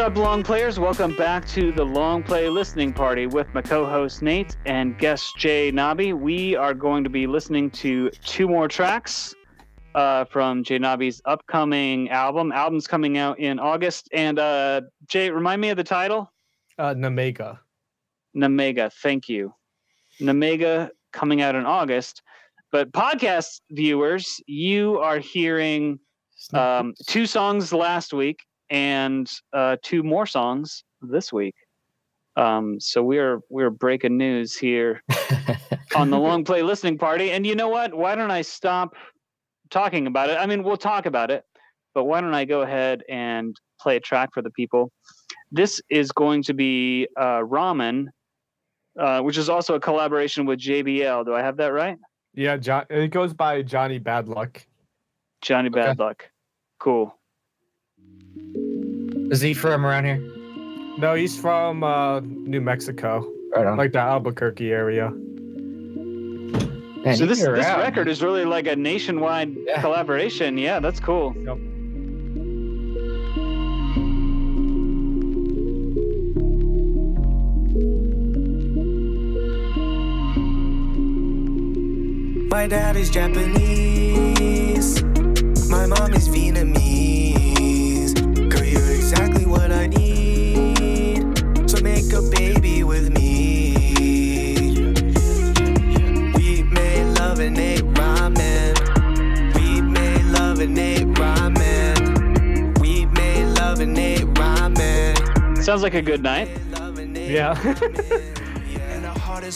up, Long Players? Welcome back to the Long Play Listening Party with my co-host Nate and guest Jay Nobby. We are going to be listening to two more tracks from Jay Nobby's upcoming album. Album's coming out in August. And Jay, remind me of the title? Namega. Namega, thank you. Namega coming out in August. But podcast viewers, you are hearing two songs last week and two more songs this week. So we're breaking news here on the Long Play Listening Party. And you know what? Why don't I stop talking about it? I mean, we'll talk about it, but why don't I go ahead and play a track for the people? This is going to be Ramen, which is also a collaboration with JBL. Do I have that right? Yeah, it goes by Johnny Bad Luck. Johnny Bad Luck. Cool. Is he from around here? No, he's from New Mexico. Right on. Like the Albuquerque area. Man, so this record is really like a nationwide collaboration. Yeah, that's cool. Yep. My dad is Japanese. My mom is Vietnamese. Girl, you're exactly what I need. So make a baby with me. We made love and ate ramen. We made love and ate ramen. We made love and ate ramen. Sounds like a good night. Yeah.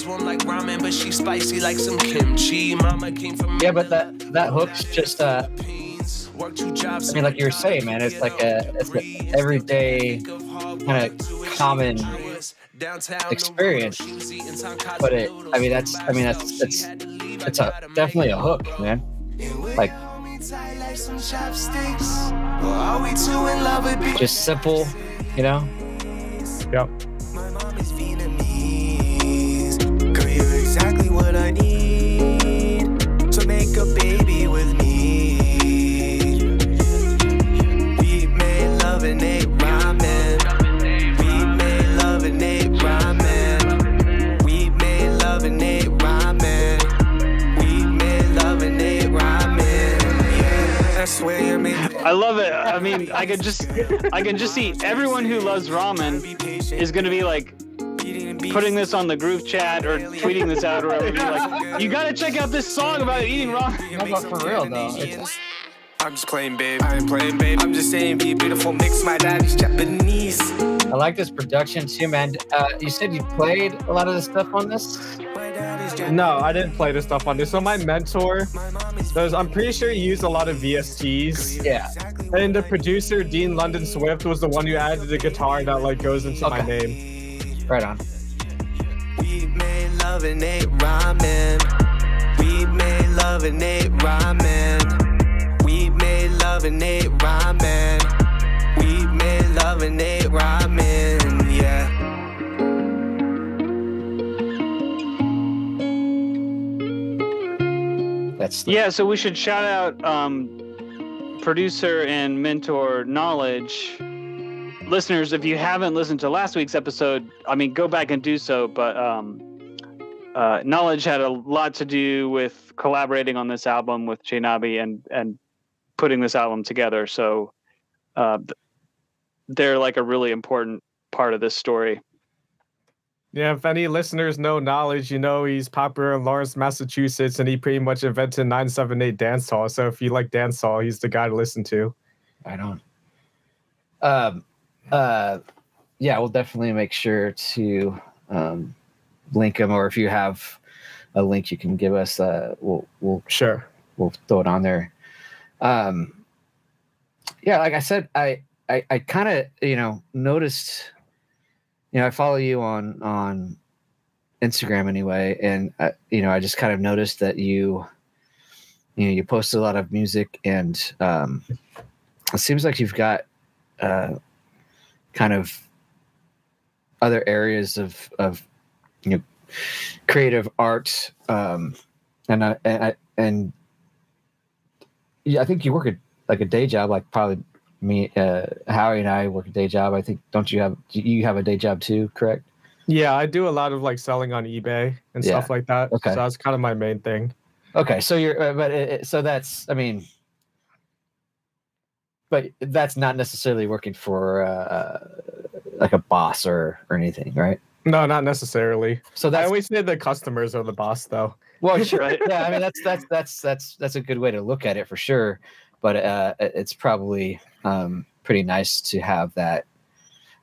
One like ramen, but she's spicy like some kimchi. Mama came from but that hook's just I mean, like you were saying, man, it's an everyday kind of common experience. But it's definitely a hook, man. Like just simple, you know. Yep. Exactly what I need. So make a baby with me. We made love and ate ramen. We made love and ate ramen. We made love and ate ramen. We made love and ate ramen. Yeah, I swear you made. I love it. I mean, I can just see everyone who loves ramen is going to be like putting this on the group chat or tweeting this out or whatever. Like, you gotta check out this song about eating ramen. No, but for real though. I'm just playing, babe. I ain't playing, babe. I'm just saying, be a beautiful mix. My daddy's Japanese. I like this production too, man. You said you played a lot of the stuff on this? No, I didn't play this stuff on this. So my mentor, I'm pretty sure he used a lot of VSTs. Yeah. And the producer, Dean London Swift, was the one who added the guitar that like goes into my name. Right on. We made love and ate ramen. We made love and ate ramen. We made love and ate ramen. We made love and ate ramen. Yeah. So we should shout out producer and mentor Knowledge. Listeners, if you haven't listened to last week's episode, I mean, go back and do so. But Knowledge had a lot to do with collaborating on this album with Jay Nobby and putting this album together. So they're like a really important part of this story. Yeah, if any listeners know Knowledge, you know he's popular in Lawrence, Massachusetts, and he pretty much invented 978 dancehall. So if you like dancehall, he's the guy to listen to. Right on. Yeah, we'll definitely make sure to link them, or if you have a link you can give us, we'll throw it on there. Yeah, like I said, I kind of noticed, I follow you on Instagram anyway, and I just kind of noticed that you post a lot of music, and it seems like you've got kind of other areas of creative art, and yeah, I think you work at like a day job, like probably me, Howie and I work a day job. I think, do you have a day job too, correct? Yeah, I do a lot of like selling on eBay and Yeah. stuff like that. Okay. So that's kind of my main thing. Okay, so so that's, I mean, but that's not necessarily working for like a boss or anything, right? No, not necessarily. So I that's always say the customers are the boss, though. well, sure. Right. Yeah, I mean that's a good way to look at it for sure. But it's probably pretty nice to have that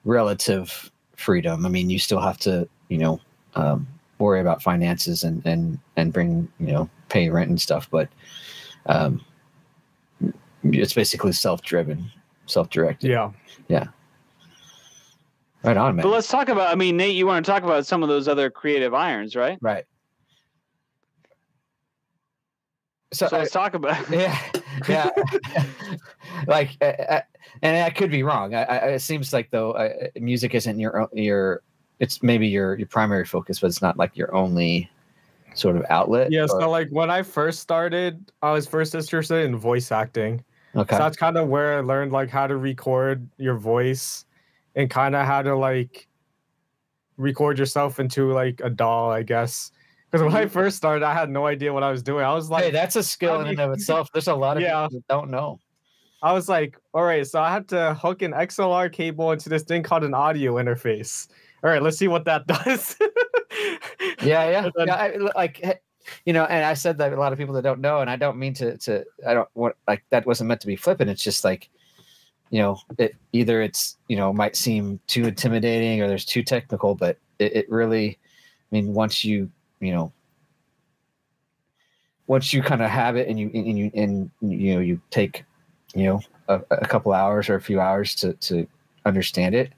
relative freedom. I mean, you still have to, worry about finances and bring, pay rent and stuff, but it's basically self-driven, self-directed. Yeah. Right on, man. But let's talk about. I mean, Nate, you want to talk about some of those other creative irons, right? Right. So let's talk about. yeah. Like, and I could be wrong. It seems like though music isn't your. It's maybe your primary focus, but it's not like your only sort of outlet. Yeah. So like when I first started, I was first interested in voice acting. Okay. So that's kind of where I learned like how to record your voice and kind of how to like record yourself into like a doll, I guess. Because when I first started, I had no idea what I was doing. I was like, hey, that's a skill in and of itself. There's a lot of people that don't know. I was like, all right, so I have to hook an XLR cable into this thing called an audio interface. All right, let's see what that does. Yeah. Then, and I said that a lot of people that don't know, and I don't mean to I don't want, like, that wasn't meant to be flippant. It's just like, it either it's, might seem too intimidating or there's too technical, but it really, I mean, once you kind of have it and you take, a couple hours or a few hours to understand it.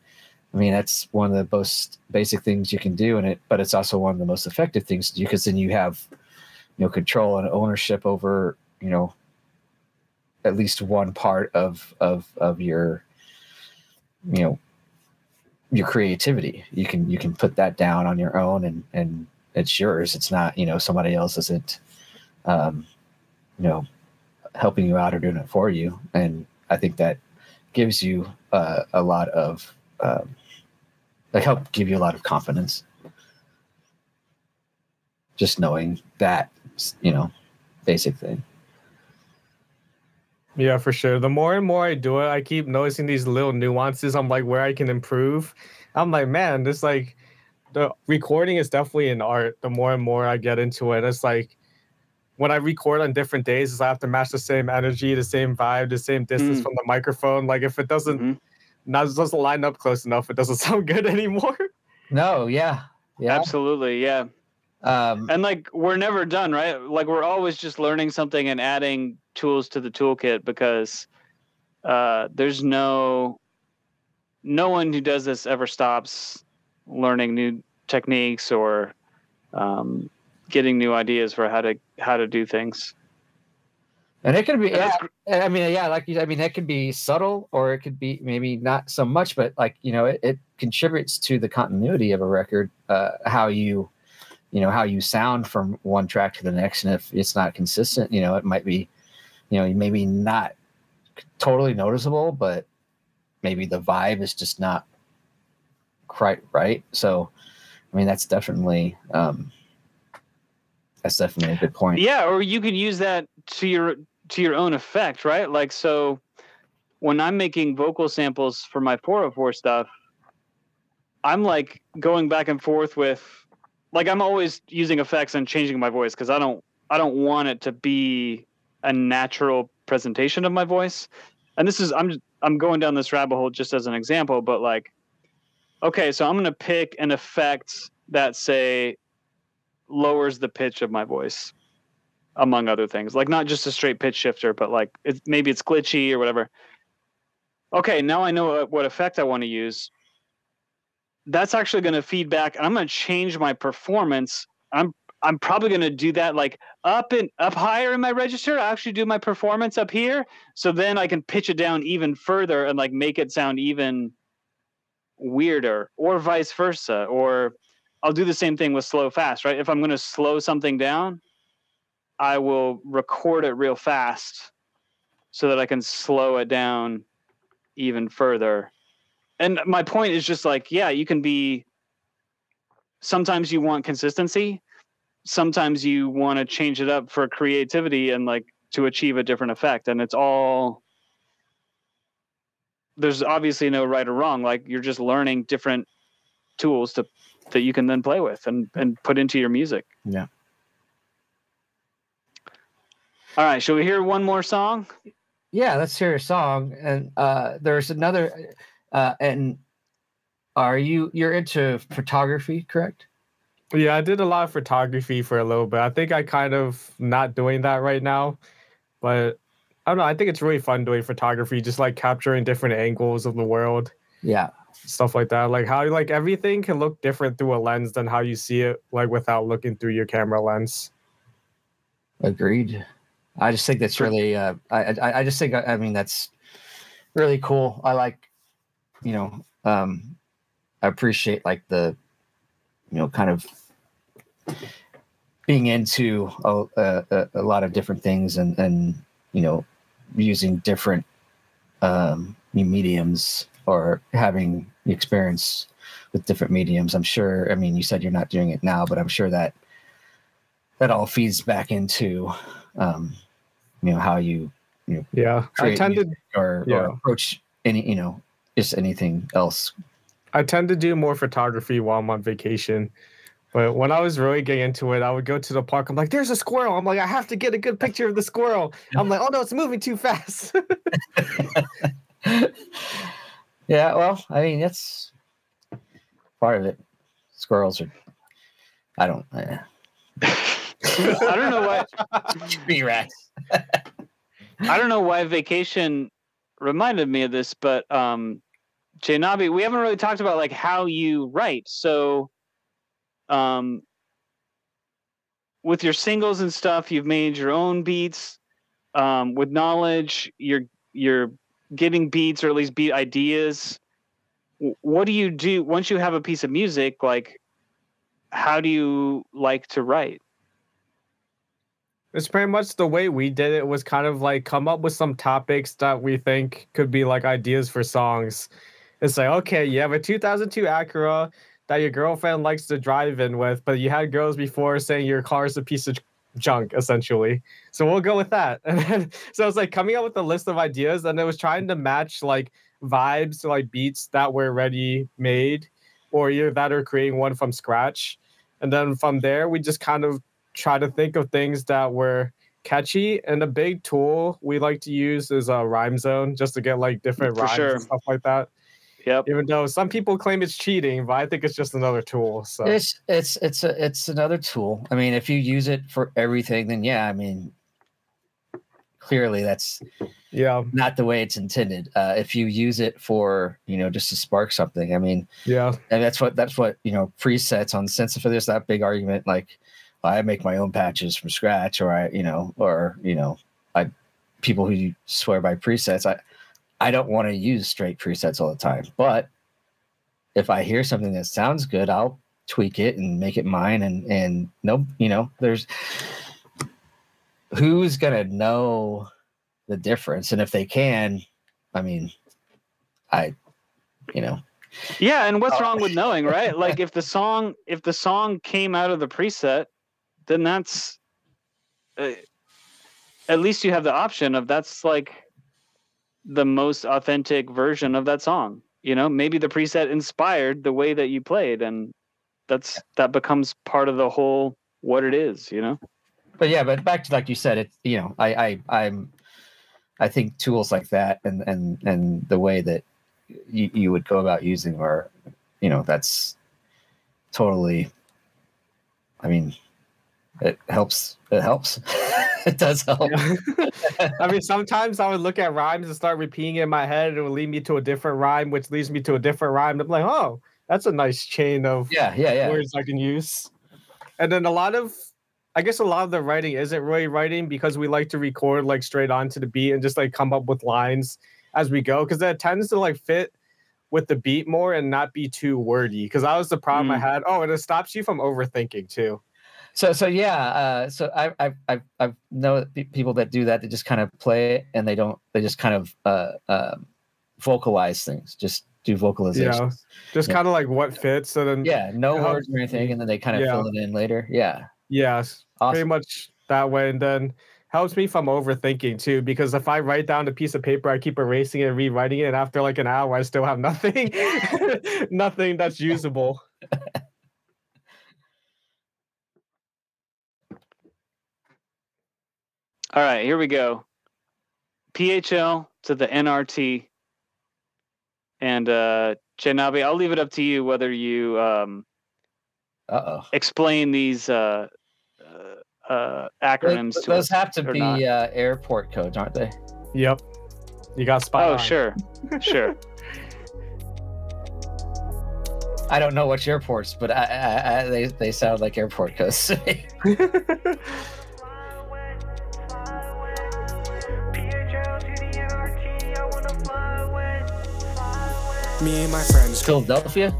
I mean, that's one of the most basic things you can do but it's also one of the most effective things to do, because then you have, control and ownership over, at least one part of your, your creativity. You can put that down on your own and it's yours. It's not, somebody else isn't, helping you out or doing it for you. And I think that gives you a lot of, help give you a lot of confidence. Just knowing that, basic thing. Yeah, for sure. The more and more I do it, I keep noticing these little nuances. I'm like, where I can improve. I'm like, man, this like the recording is definitely an art. The more and more I get into it, it's like when I record on different days, I have to match the same energy, the same vibe, the same distance from the microphone. Like if it doesn't doesn't line up close enough, it doesn't sound good anymore. No, yeah. Absolutely, yeah. And like we're never done, right? Like we're always just learning something and adding tools to the toolkit, because there's no one who does this ever stops learning new techniques or getting new ideas for how to do things. And it could be, it could be subtle, or it could be maybe not so much, but like, it contributes to the continuity of a record, how you sound from one track to the next. And if it's not consistent, it might be, maybe not totally noticeable, but maybe the vibe is just not quite right. So, I mean, that's definitely a good point. Yeah. Or you can use that to your own effect, right? Like, so when I'm making vocal samples for my 404 stuff, I'm like going back and forth with, like, I'm always using effects and changing my voice, because I don't want it to be a natural presentation of my voice. And this is, I'm going down this rabbit hole just as an example, but like, okay, so I'm going to pick an effect that, say, lowers the pitch of my voice, among other things, like not just a straight pitch shifter, but like maybe it's glitchy or whatever. Okay, now I know what effect I want to use. That's actually going to feed back, and I'm going to change my performance. I'm probably going to do that like up higher in my register. I actually do my performance up here, so then I can pitch it down even further and like make it sound even weirder, or vice versa. Or I'll do the same thing with slow fast, right? If I'm going to slow something down, I will record it real fast so that I can slow it down even further. And my point is just like, yeah, you can be, sometimes you want consistency. Sometimes you want to change it up for creativity and like to achieve a different effect. And it's all, there's obviously no right or wrong. Like you're just learning different tools that you can then play with and put into your music. Yeah. All right. Shall we hear one more song? Yeah, let's hear a song. And there's another, and you're into photography, correct? Yeah, I did a lot of photography for a little bit. I think I kind of not doing that right now, but I don't know. I think it's really fun doing photography, just like capturing different angles of the world. Yeah. Stuff like that. Like how like everything can look different through a lens than how you see it, like without looking through your camera lens. Agreed. I just think that's really, I just think, I mean, that's really cool. I like, I appreciate like the, kind of being into a lot of different things and using different mediums or having experience with different mediums. I'm sure, I mean, you said you're not doing it now, but I'm sure that all feeds back into, how you I tend to or approach any, just anything else. I tend to do more photography while I'm on vacation. But when I was really getting into it, I would go to the park. I'm like, there's a squirrel. I'm like, I have to get a good picture of the squirrel. I'm like, oh no, it's moving too fast. Yeah, well, I mean, that's part of it. Squirrels are, I don't know why. Tree rats. I don't know why vacation reminded me of this, but Jaynabi, we haven't really talked about like how you write. So with your singles and stuff, you've made your own beats. With Knowledge, you're getting beats or at least beat ideas. What do you do once you have a piece of music? Like, how do you like to write? It's pretty much the way we did it was kind of like come up with some topics that we think could be like ideas for songs. It's like, okay, you have a 2002 Acura that your girlfriend likes to drive in with, but you had girls before saying your car is a piece of junk, essentially. So we'll go with that. And then, so it's like coming up with a list of ideas, and it was trying to match like vibes to like beats that were already made, or either that or creating one from scratch. And then from there, we just kind of try to think of things that were catchy. And a big tool we like to use is a Rhyme Zone, just to get like different rhymes and stuff like that. Yep. Even though some people claim it's cheating, but I think it's just another tool. So it's another tool. I mean, if you use it for everything, then yeah, I mean, clearly that's not the way it's intended. If you use it for just to spark something, I mean, and that's what presets on Synthesizer. There's that big argument like I make my own patches from scratch, or I people who swear by presets. I don't want to use straight presets all the time, but if I hear something that sounds good, I'll tweak it and make it mine. And there's who's going to know the difference. And if they can, I mean, yeah. And what's wrong with knowing, right? Like if the song came out of the preset, then that's, at least you have the option of that's like the most authentic version of that song. Maybe the preset inspired the way that you played, and that becomes part of the whole what it is. But back to like you said, it. I think tools like that and the way that you would go about using are, that's totally. I mean, it helps. It helps. It does help. I mean, sometimes I would look at rhymes and start repeating it in my head, and it would lead me to a different rhyme, which leads me to a different rhyme. I'm like, oh, that's a nice chain of words I can use. And then a lot of the writing isn't really writing because we like to record like straight onto the beat and just like come up with lines as we go, because that tends to like fit with the beat more and not be too wordy. Because that was the problem I had. Oh, and it stops you from overthinking too. So I've know people that do that. They just kind of play it and they just kind of vocalize things. Just do vocalizations. Yeah, just kind of like what fits, and then no words or anything, and then they kind of fill it in later. Yes, pretty much that way, and then helps me from overthinking too, because if I write down a piece of paper, I keep erasing it and rewriting it, and after like an hour, I still have nothing, nothing that's usable. All right, here we go. PHL to the NRT. And Janabi, I'll leave it up to you whether you explain these acronyms to those us have to be airport codes, aren't they? Yep. You got spot on. Sure. I don't know which airports, but they sound like airport codes. Me and my friends. Philadelphia?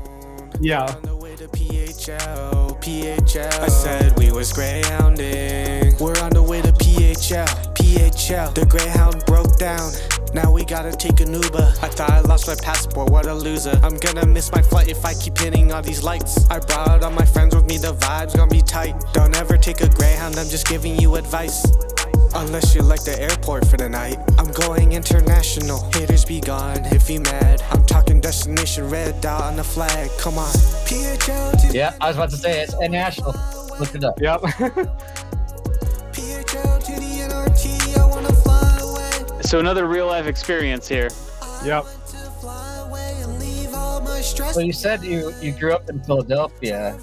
Yeah. On the way to PHL. I said we was greyhounding. We're on the way to PHL. The Greyhound broke down. Now we gotta take an Uber. I thought I lost my passport, what a loser. I'm gonna miss my flight if I keep hitting all these lights. I brought all my friends with me, the vibe's gonna be tight. Don't ever take a Greyhound, I'm just giving you advice. Unless you like the airport for the night. I'm going international, haters be gone if you mad. I'm talking destination, red dot on the flag, come on. PHL to yeah, I was about to say, it's international. Look it up. Yep. PHL to the NRT, I wanna fly away. So another real life experience here. Yep. So you said you grew up in Philadelphia.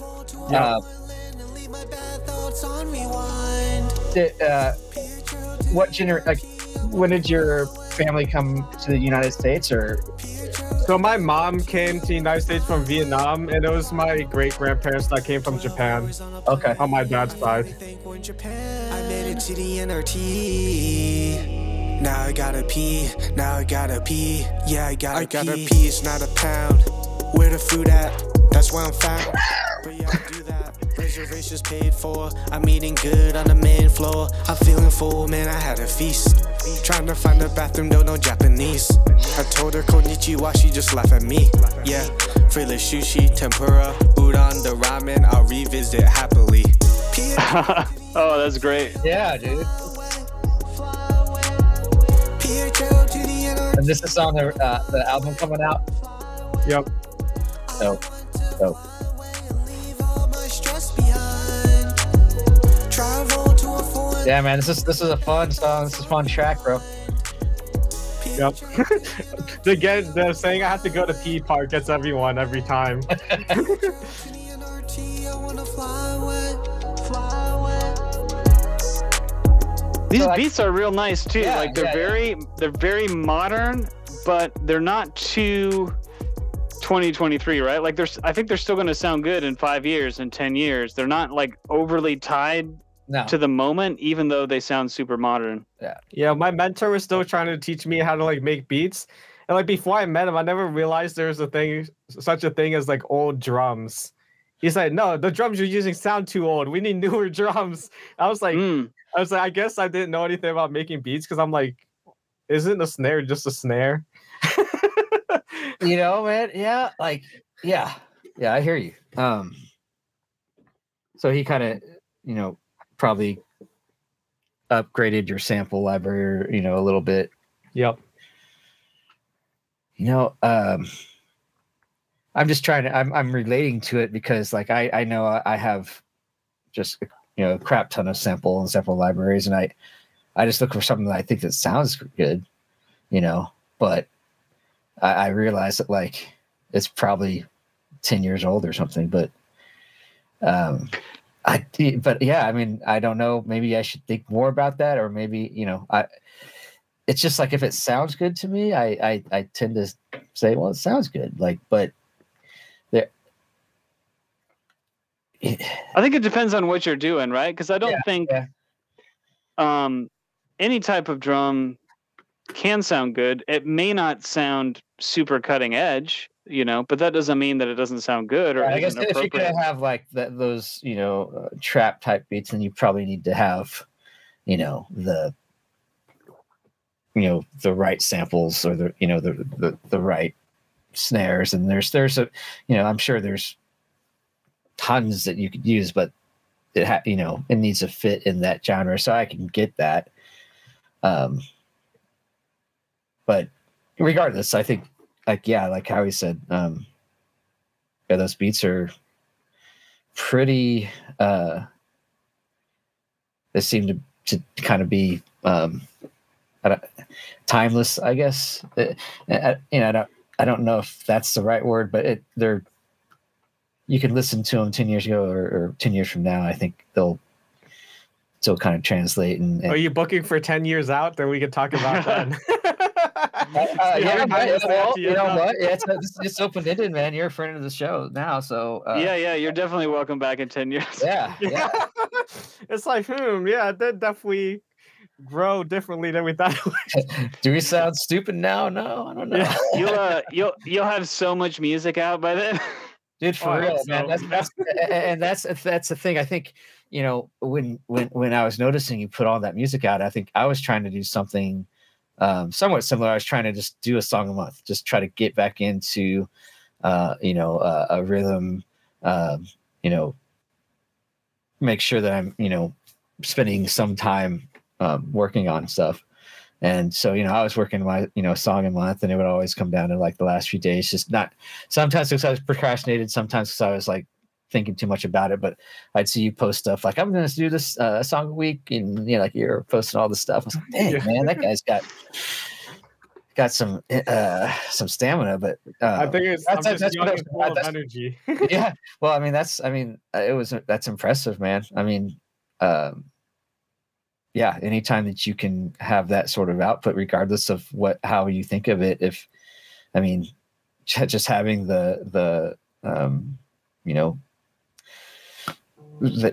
When did your family come to the United States, or? So my mom came to the United States from Vietnam, and it was my great grandparents that came from Japan. Okay. On my dad's side. I made it to the NRT. Now I gotta pee. Yeah, I gotta pee. It's not a pound. Where the food at? That's where I'm found. But yeah, I do that. Reservations paid for. I'm eating good on the main floor. I'm feeling full, man. I had a feast. Trying to find a bathroom, don't know Japanese. I told her konnichiwa, she just laughed at me. Yeah, free sushi, tempura, udon, the ramen. I'll revisit happily. Oh, that's great. Yeah, dude. And this is on the album coming out. Yep. So. Yeah, man, this is a fun song. This is a fun track, bro. Yep. The saying I have to go to pee part gets everyone every time. These beats are real nice too. They're very modern, but they're not too 2023, right? Like I think they're still going to sound good in 5 years and 10 years. They're not like overly tied to the moment, even though they sound super modern. Yeah, my mentor was still trying to teach me how to like make beats, and like before I met him, I never realized there was such a thing as like old drums. He's like, no, the drums you're using sound too old. We need newer drums. I was like, I guess I didn't know anything about making beats, because I'm like, isn't a snare just a snare? You know, man. Yeah, like, yeah, I hear you. So he kind of, probably upgraded your sample library, a little bit. Yep. I'm just trying to, I'm relating to it because like, I know I have just, a crap ton of sample libraries, and I just look for something that I think that sounds good, but I realize that like, it's probably 10 years old or something, but, yeah, I mean, I don't know. Maybe I should think more about that, or maybe, it's just like, if it sounds good to me, I tend to say, well, it sounds good. Like, but there, I think it depends on what you're doing, right? Because I don't think any type of drum can sound good. It may not sound super cutting edge, but that doesn't mean that it doesn't sound good. Or I guess if you're gonna have like those, trap type beats, then you probably need to have, the the right samples or the right snares. And there's a, I'm sure there's tons that you could use, but it needs to fit in that genre. So I can get that. But regardless, I think like Howie said, those beats are pretty, they seem to kind of be, timeless, I guess. I don't know if that's the right word, but you can listen to them 10 years ago or 10 years from now. I think they'll still kind of translate. And are you booking for 10 years out? Then we can talk about that. You know what? It's open-ended, man. You're a friend of the show now, so yeah, you're definitely welcome back in 10 years. Yeah. It's like, that definitely grow differently than we thought. Do we sound stupid now? No, I don't know. You'll have so much music out by then. Dude, for real, man. That's the thing. I think, when I was noticing you put all that music out, I think I was trying to do something somewhat similar. I was trying to just do a song a month, just try to get back into a rhythm, make sure that I'm, spending some time working on stuff. And so, I was working my, song a month, and it would always come down to like the last few days, just not sometimes because I was procrastinated, sometimes because I was like thinking too much about it. But I'd see you post stuff like, I'm going to do this song a week. And, like you're posting all this stuff. I was like, dang, man, that guy's got some stamina, but I think that's young and full of energy. Yeah. Well, that's impressive, man. Yeah, anytime that you can have that sort of output, regardless of how you think of it, just having the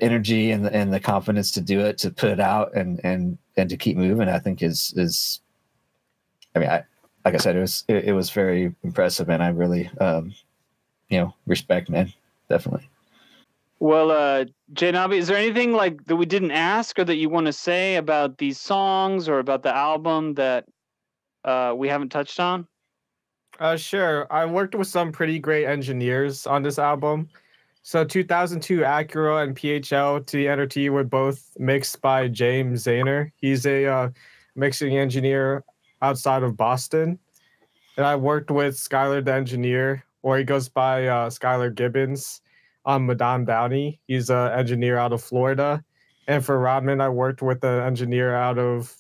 energy and the confidence to do it, to put it out and to keep moving, I think is like I said, it was very impressive, and I really respect, man, definitely. Well, Jay Nabi, is there anything like that we didn't ask or that you want to say about these songs or about the album that we haven't touched on? Sure. I worked with some pretty great engineers on this album. So 2002 Acura and PHL to the NRT were both mixed by James Zahner. He's a mixing engineer outside of Boston. And I worked with Skylar the engineer, or he goes by Skylar Gibbons, on Madame Bounty. He's an engineer out of Florida. And for Rodman, I worked with an engineer out of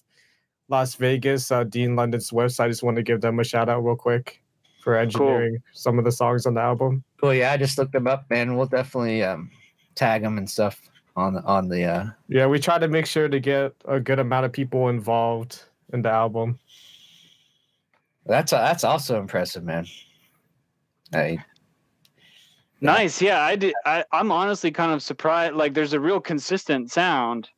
Las Vegas, Dean London Swift. I just want to give them a shout out real quick for engineering some of the songs on the album. Cool. Yeah, I just looked them up, man. We'll definitely tag them and stuff on the. Yeah, we try to make sure to get a good amount of people involved in the album. That's also impressive, man. Nice. Yeah, I'm honestly kind of surprised. Like, there's a real consistent sound.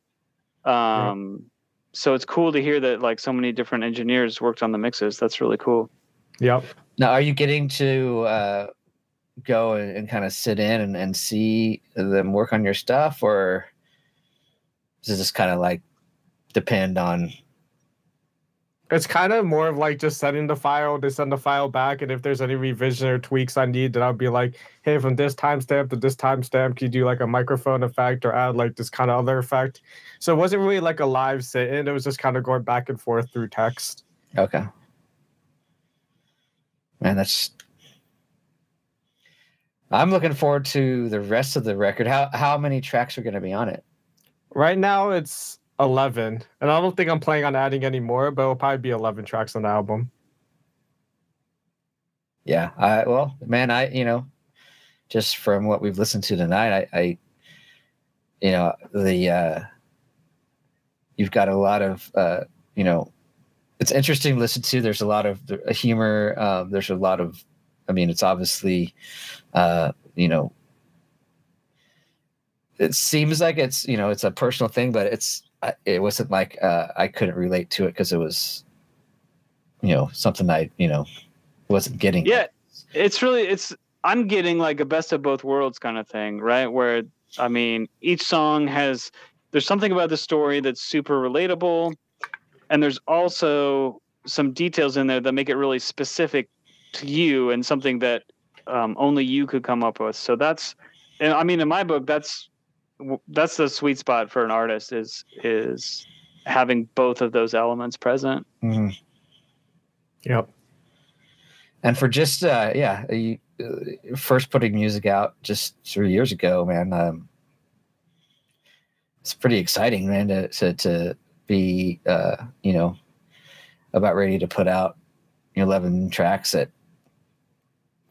So it's cool to hear that like so many different engineers worked on the mixes. That's really cool. Yep. Now, are you getting to go and kind of sit in and see them work on your stuff, or does it just kind of like depend on? It's kind of more of like just sending the file. They send the file back, and if there's any revision or tweaks I need, then I'll be like, hey, from this timestamp to this timestamp, can you do like a microphone effect or add like this kind of other effect? So it wasn't really like a live sit-in. It was just kind of going back and forth through text. Okay. Man, I'm looking forward to the rest of the record. How many tracks are going to be on it? Right now it's 11, and I don't think I'm planning on adding any more, but it'll probably be 11 tracks on the album. Yeah, just from what we've listened to tonight, you've got a lot of it's interesting to listen to. There's a lot of humor. There's a lot of, it's obviously it seems like it's it's a personal thing, but it wasn't like I couldn't relate to it because it was something I wasn't getting. Yeah, I'm getting like a best of both worlds kind of thing, right? Where each song there's something about the story that's super relatable, and there's also some details in there that make it really specific to you and something that only you could come up with. So that's, and I mean, in my book, that's the sweet spot for an artist is having both of those elements present. Mm-hmm. Yep. And for just first putting music out just 3 years ago, man, it's pretty exciting, man, to be about ready to put out 11 tracks that,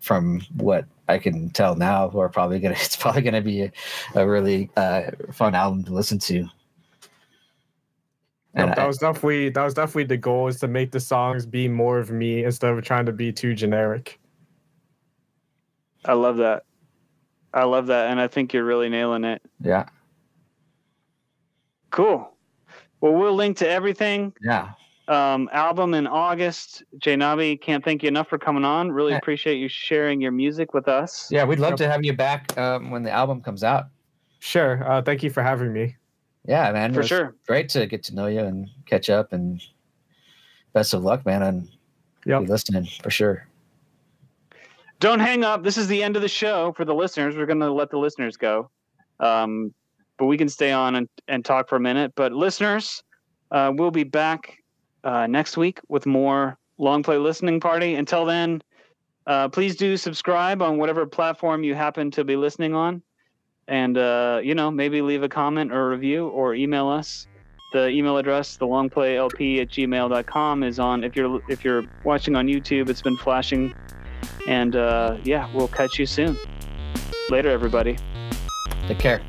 from what I can tell now, it's probably gonna be a really fun album to listen to. And that was definitely the goal, is to make the songs be more of me instead of trying to be too generic. I love that. And I think you're really nailing it. Yeah. Cool. Well, we'll link to everything. Yeah. Album in August. Jaynabi, can't thank you enough for coming on. Really appreciate you sharing your music with us. Yeah, we'd love to have you back when the album comes out. Sure. Thank you for having me. Yeah, man. For sure. Great to get to know you and catch up, and best of luck, man, and be listening for sure. Don't hang up. This is the end of the show for the listeners. We're going to let the listeners go. But we can stay on and talk for a minute. But listeners, we'll be back next week with more Long Play Listening Party. Until then, please do subscribe on whatever platform you happen to be listening on. And, maybe leave a comment or a review or email us. The email address, thelongplaylp@gmail.com, is on. If you're watching on YouTube, it's been flashing. And we'll catch you soon. Later, everybody. Take care.